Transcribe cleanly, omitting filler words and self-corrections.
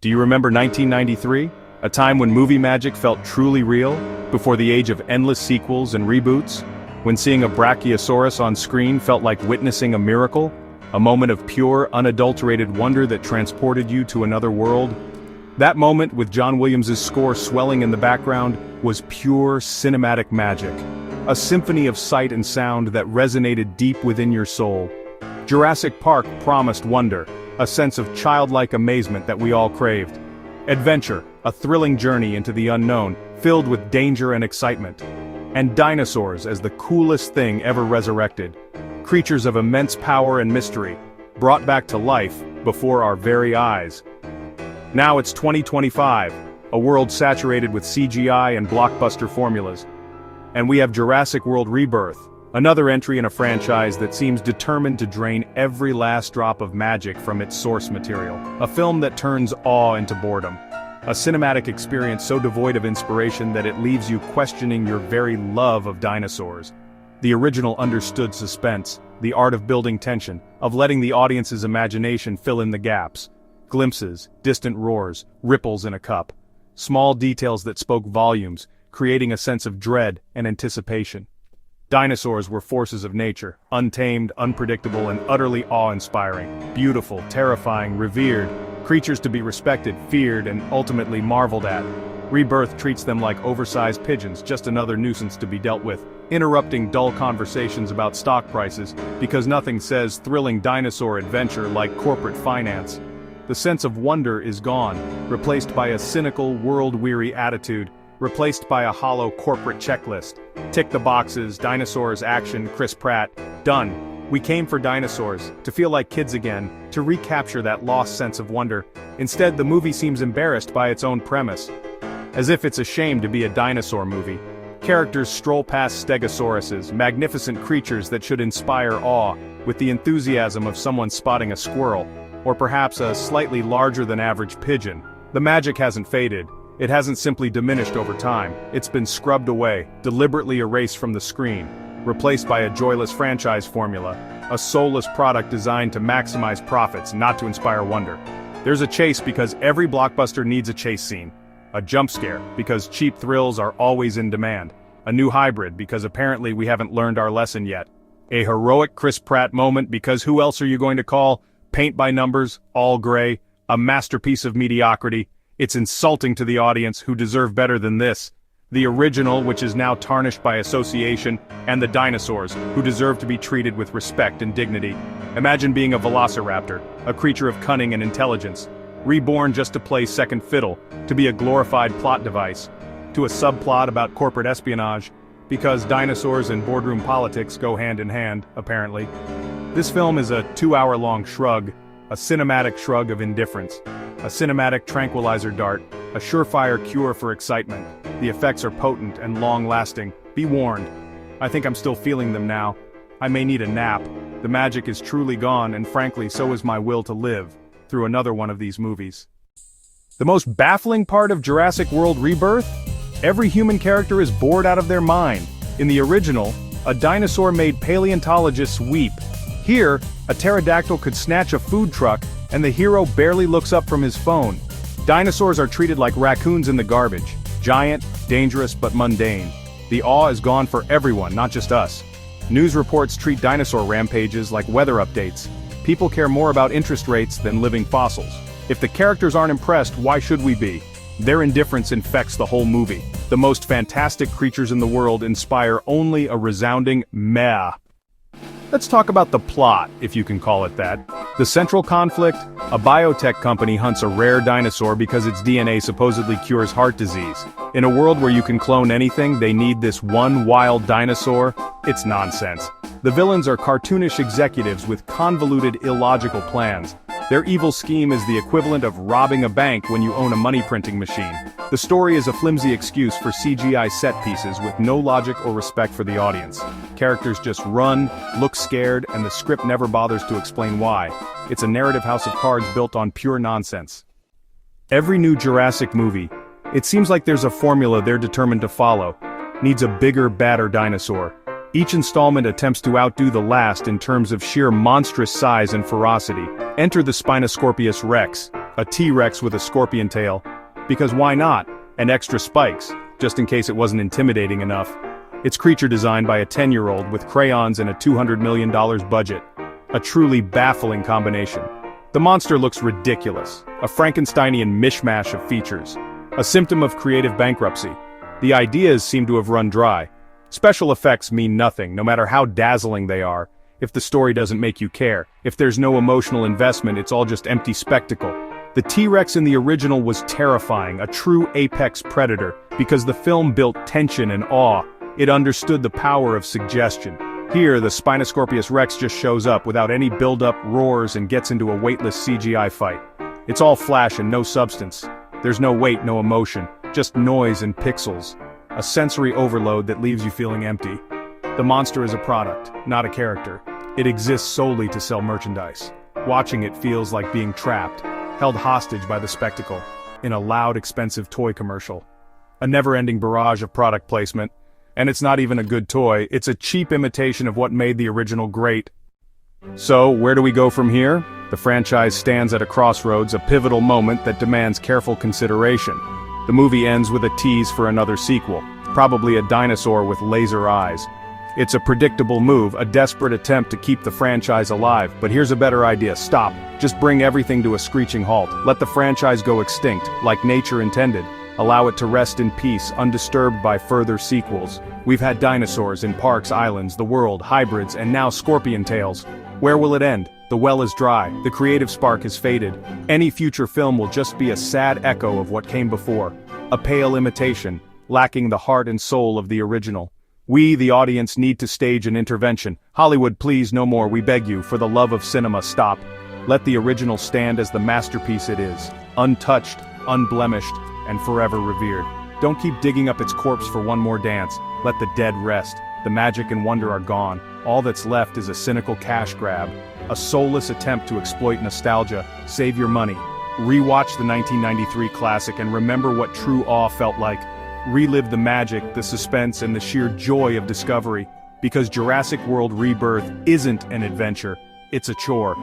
Do you remember 1993? A time when movie magic felt truly real, before the age of endless sequels and reboots? When seeing a brachiosaurus on screen felt like witnessing a miracle? A moment of pure, unadulterated wonder that transported you to another world? That moment, with John Williams' score swelling in the background, was pure cinematic magic. A symphony of sight and sound that resonated deep within your soul. Jurassic Park promised wonder, a sense of childlike amazement that we all craved. Adventure, a thrilling journey into the unknown, filled with danger and excitement. And dinosaurs as the coolest thing ever resurrected. Creatures of immense power and mystery, brought back to life before our very eyes. Now it's 2025, a world saturated with CGI and blockbuster formulas. And we have Jurassic World Rebirth, another entry in a franchise that seems determined to drain every last drop of magic from its source material. A film that turns awe into boredom. A cinematic experience so devoid of inspiration that it leaves you questioning your very love of dinosaurs. The original understood suspense, the art of building tension, of letting the audience's imagination fill in the gaps. Glimpses, distant roars, ripples in a cup. Small details that spoke volumes, creating a sense of dread and anticipation. Dinosaurs were forces of nature, untamed, unpredictable, and utterly awe-inspiring. Beautiful, terrifying, revered, creatures to be respected, feared, and ultimately marveled at. Rebirth treats them like oversized pigeons, just another nuisance to be dealt with, interrupting dull conversations about stock prices, because nothing says thrilling dinosaur adventure like corporate finance. The sense of wonder is gone, replaced by a cynical, world-weary attitude, replaced by a hollow corporate checklist. Tick the boxes, dinosaurs, action, Chris Pratt, done. We came for dinosaurs, to feel like kids again, to recapture that lost sense of wonder. Instead, the movie seems embarrassed by its own premise. As if it's a shame to be a dinosaur movie. Characters stroll past stegosauruses, magnificent creatures that should inspire awe, with the enthusiasm of someone spotting a squirrel, or perhaps a slightly larger-than-average pigeon. The magic hasn't faded. It hasn't simply diminished over time. It's been scrubbed away, deliberately erased from the screen, replaced by a joyless franchise formula, a soulless product designed to maximize profits, not to inspire wonder. There's a chase because every blockbuster needs a chase scene. A jump scare, because cheap thrills are always in demand. A new hybrid, because apparently we haven't learned our lesson yet. A heroic Chris Pratt moment, because who else are you going to call? Paint by numbers, all gray, a masterpiece of mediocrity. It's insulting to the audience, who deserve better than this. The original, which is now tarnished by association, and the dinosaurs, who deserve to be treated with respect and dignity. Imagine being a velociraptor, a creature of cunning and intelligence, reborn just to play second fiddle, to be a glorified plot device, to a subplot about corporate espionage, because dinosaurs and boardroom politics go hand in hand, apparently. This film is a 2-hour-long shrug, a cinematic shrug of indifference. A cinematic tranquilizer dart, a surefire cure for excitement. The effects are potent and long-lasting. Be warned. I think I'm still feeling them now. I may need a nap. The magic is truly gone, and frankly, so is my will to live, through another one of these movies. The most baffling part of Jurassic World Rebirth? Every human character is bored out of their mind. In the original, a dinosaur made paleontologists weep. Here, a pterodactyl could snatch a food truck, and the hero barely looks up from his phone. Dinosaurs are treated like raccoons in the garbage. Giant, dangerous, but mundane. The awe is gone for everyone, not just us. News reports treat dinosaur rampages like weather updates. People care more about interest rates than living fossils. If the characters aren't impressed, why should we be? Their indifference infects the whole movie. The most fantastic creatures in the world inspire only a resounding meh. Let's talk about the plot, if you can call it that. The central conflict? A biotech company hunts a rare dinosaur because its DNA supposedly cures heart disease. In a world where you can clone anything, they need this one wild dinosaur? It's nonsense. The villains are cartoonish executives with convoluted, illogical plans. Their evil scheme is the equivalent of robbing a bank when you own a money printing machine. The story is a flimsy excuse for CGI set pieces with no logic or respect for the audience. Characters just run, look scared, and the script never bothers to explain why. It's a narrative house of cards built on pure nonsense. Every new Jurassic movie, it seems like there's a formula they're determined to follow. Needs a bigger, badder dinosaur. Each installment attempts to outdo the last in terms of sheer monstrous size and ferocity. Enter the Spinoscorpius Rex, A T-Rex with a scorpion tail. Because why not? And extra spikes, just in case it wasn't intimidating enough. It's creature designed by a 10-year-old with crayons and a $200 million budget. A truly baffling combination. The monster looks ridiculous, a Frankensteinian mishmash of features. A symptom of creative bankruptcy. The ideas seem to have run dry. Special effects mean nothing, no matter how dazzling they are, if the story doesn't make you care. If there's no emotional investment, it's all just empty spectacle. The T-Rex in the original was terrifying, a true apex predator, because the film built tension and awe. It understood the power of suggestion. Here, the Spinosaurus Rex just shows up without any build-up, roars, and gets into a weightless CGI fight. It's all flash and no substance. There's no weight, no emotion, just noise and pixels. A sensory overload that leaves you feeling empty. The monster is a product, not a character. It exists solely to sell merchandise. Watching it feels like being trapped, held hostage by the spectacle, in a loud, expensive toy commercial. A never-ending barrage of product placement. And it's not even a good toy, it's a cheap imitation of what made the original great. So, where do we go from here? The franchise stands at a crossroads, a pivotal moment that demands careful consideration. The movie ends with a tease for another sequel, probably a dinosaur with laser eyes. It's a predictable move, a desperate attempt to keep the franchise alive, but here's a better idea: stop. Just bring everything to a screeching halt. Let the franchise go extinct, like nature intended. Allow it to rest in peace, undisturbed by further sequels. We've had dinosaurs in parks, islands, the world, hybrids, and now scorpion tails. Where will it end? The well is dry, the creative spark has faded. Any future film will just be a sad echo of what came before. A pale imitation, lacking the heart and soul of the original. We, the audience, need to stage an intervention. Hollywood, please, no more, we beg you, for the love of cinema, stop. Let the original stand as the masterpiece it is, untouched, unblemished, and forever revered. Don't keep digging up its corpse for one more dance. Let the dead rest. The magic and wonder are gone. All that's left is a cynical cash grab. A soulless attempt to exploit nostalgia. Save your money. Rewatch the 1993 classic and remember what true awe felt like. Relive the magic, the suspense, and the sheer joy of discovery. Because Jurassic World Rebirth isn't an adventure. It's a chore.